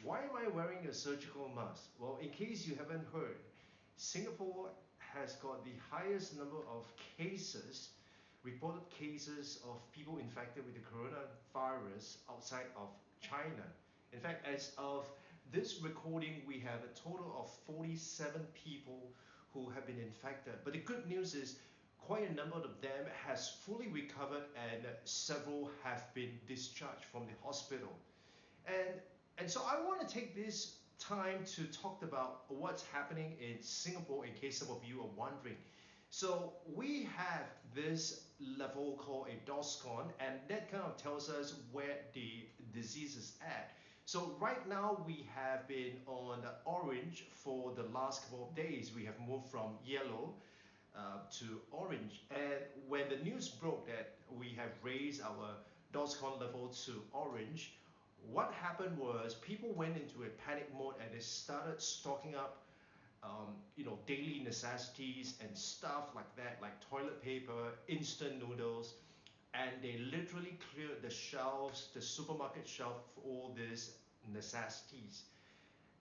Why am I wearing a surgical mask? Well, in case you haven't heard, Singapore has got the highest number of cases, reported cases of people infected with the coronavirus outside of China. In fact, as of this recording, we have a total of 47 people who have been infected. But the good news is quite a number of them has fully recovered and several have been discharged from the hospital. And, and so I want to take this time to talk about what's happening in Singapore in case some of you are wondering. So we have this level called a DOSCON, and that kind of tells us where the disease is at. So right now we have been on orange for the last couple of days. We have moved from yellow to orange, and when the news broke that we have raised our DOSCON level to orange, what happened was people went into a panic mode and they started stocking up daily necessities and stuff like that, like toilet paper, instant noodles, and they literally cleared the shelves, the supermarket shelf, for all these necessities.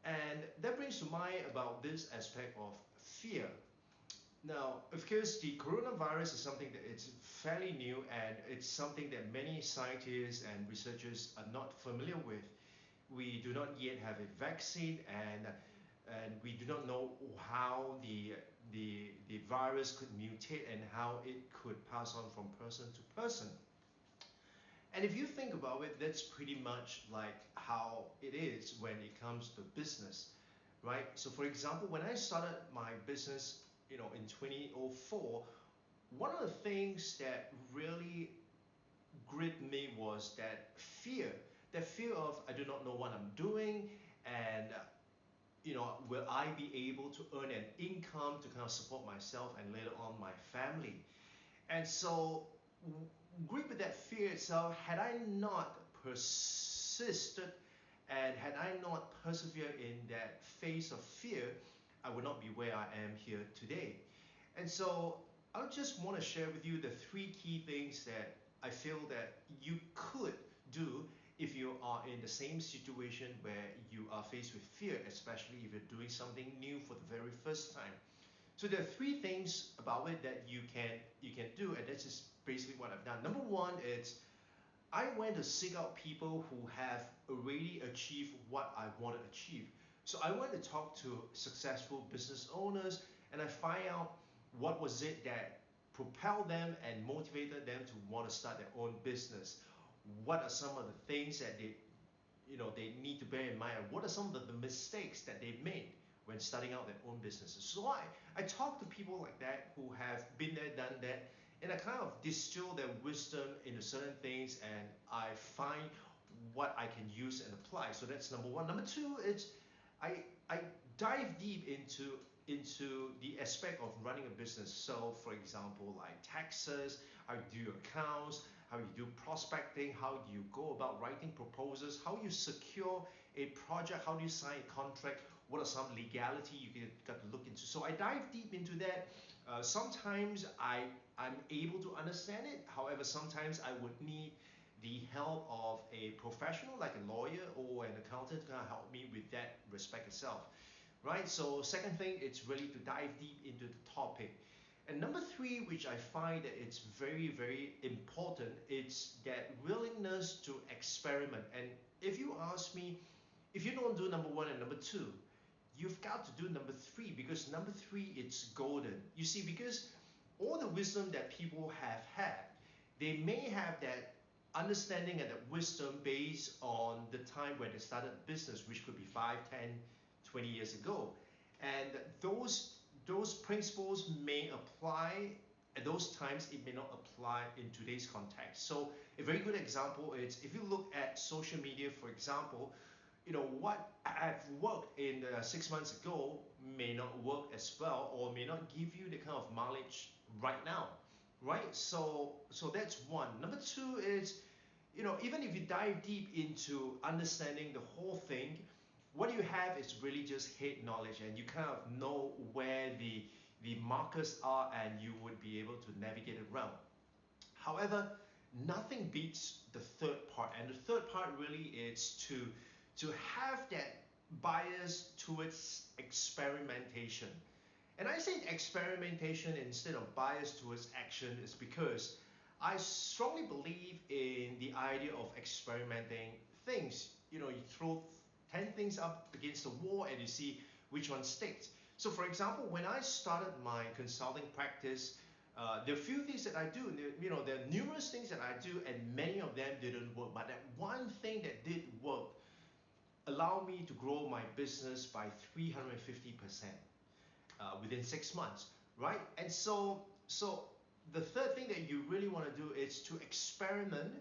And that brings to mind about this aspect of fear. Now, of course, the coronavirus is something that it's fairly new, and it's something that many scientists and researchers are not familiar with. We do not yet have a vaccine, and we do not know how the virus could mutate and how it could pass on from person to person. And if you think about it, that's pretty much like how it is when it comes to business, right? So for example, when I started my business, in 2004, one of the things that really gripped me was that fear of I do not know what I'm doing, and will I be able to earn an income to kind of support myself and later on my family? And so, gripped with that fear itself, had I not persisted and had I not persevered in that phase of fear, I would not be where I am here today. And so I just want to share with you the three key things that I feel that you could do if you are in the same situation where you are faced with fear, especially if you're doing something new for the very first time. So there are three things about it that you can do, and this is basically what I've done. Number one is I went to seek out people who have already achieved what I want to achieve. So I went to talk to successful business owners, and I find out what was it that propelled them and motivated them to want to start their own business. What are some of the things that they need to bear in mind? What are some of the mistakes that they made when starting out their own businesses? So I talk to people like that who have been there, done that, and I kind of distill their wisdom into certain things, and I find what I can use and apply. So that's number one. Number two is I dive deep into the aspect of running a business. So for example, like taxes, how you do your accounts, how you do prospecting, how do you go about writing proposals, how you secure a project, how do you sign a contract, what are some legality you got to look into. So I dive deep into that. Sometimes I'm able to understand it. However, sometimes I would need the help of a professional like a lawyer or an accountant to kind of help me with that respect itself, right? So second thing, it's really to dive deep into the topic. And number three, which I find that it's very, very important, it's that willingness to experiment. And if you ask me, if you don't do number one and number two, you've got to do number three, because number three, it's golden. You see, because all the wisdom that people have had, they may have that understanding and that wisdom based on the time when they started business, which could be 5, 10, 20 years ago. And those principles may apply at those times, it may not apply in today's context. So a very good example is if you look at social media, for example, what have worked in 6 months ago may not work as well, or may not give you the kind of mileage right now, right? So that's one. Number two is, even if you dive deep into understanding the whole thing, what you have is really just head knowledge, and you kind of know where the markers are, and you would be able to navigate around. However, nothing beats the third part, and the third part really is to have that bias towards experimentation. And I say experimentation instead of bias towards action is because I strongly believe in the idea of experimenting things. You know, you throw 10 things up against the wall and you see which one sticks. So for example, when I started my consulting practice, there are few things that I do. You know, there are numerous things that I do, and many of them didn't work. But that one thing that did work allowed me to grow my business by 350% within 6 months, right? And so the third thing that you really want to do is to experiment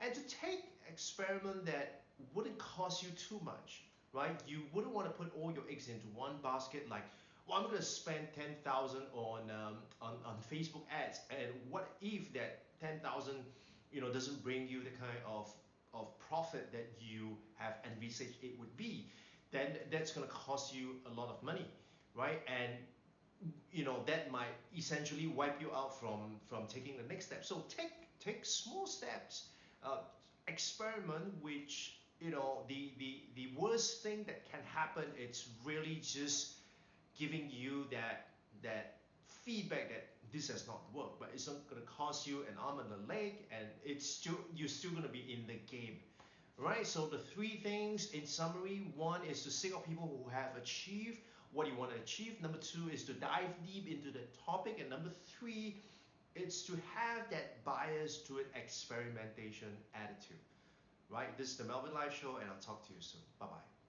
and to take experiment that wouldn't cost you too much, right? You wouldn't want to put all your eggs into one basket like, well, I'm going to spend 10,000 on Facebook ads, and what if that 10,000 doesn't bring you the kind of profit that you have envisaged it would be? Then that's going to cost you a lot of money, right? And that might essentially wipe you out from taking the next step. So take small steps, experiment. Which the worst thing that can happen, it's really just giving you that feedback that this has not worked, but it's not going to cost you an arm and a leg, and you're still going to be in the game, right? So the three things in summary: one is to seek out people who have achieved what you want to achieve. Number two is to dive deep into the topic, and number three, it's to have that bias to an experimentation attitude, right? This is the Melvin Live Show, and I'll talk to you soon. Bye bye.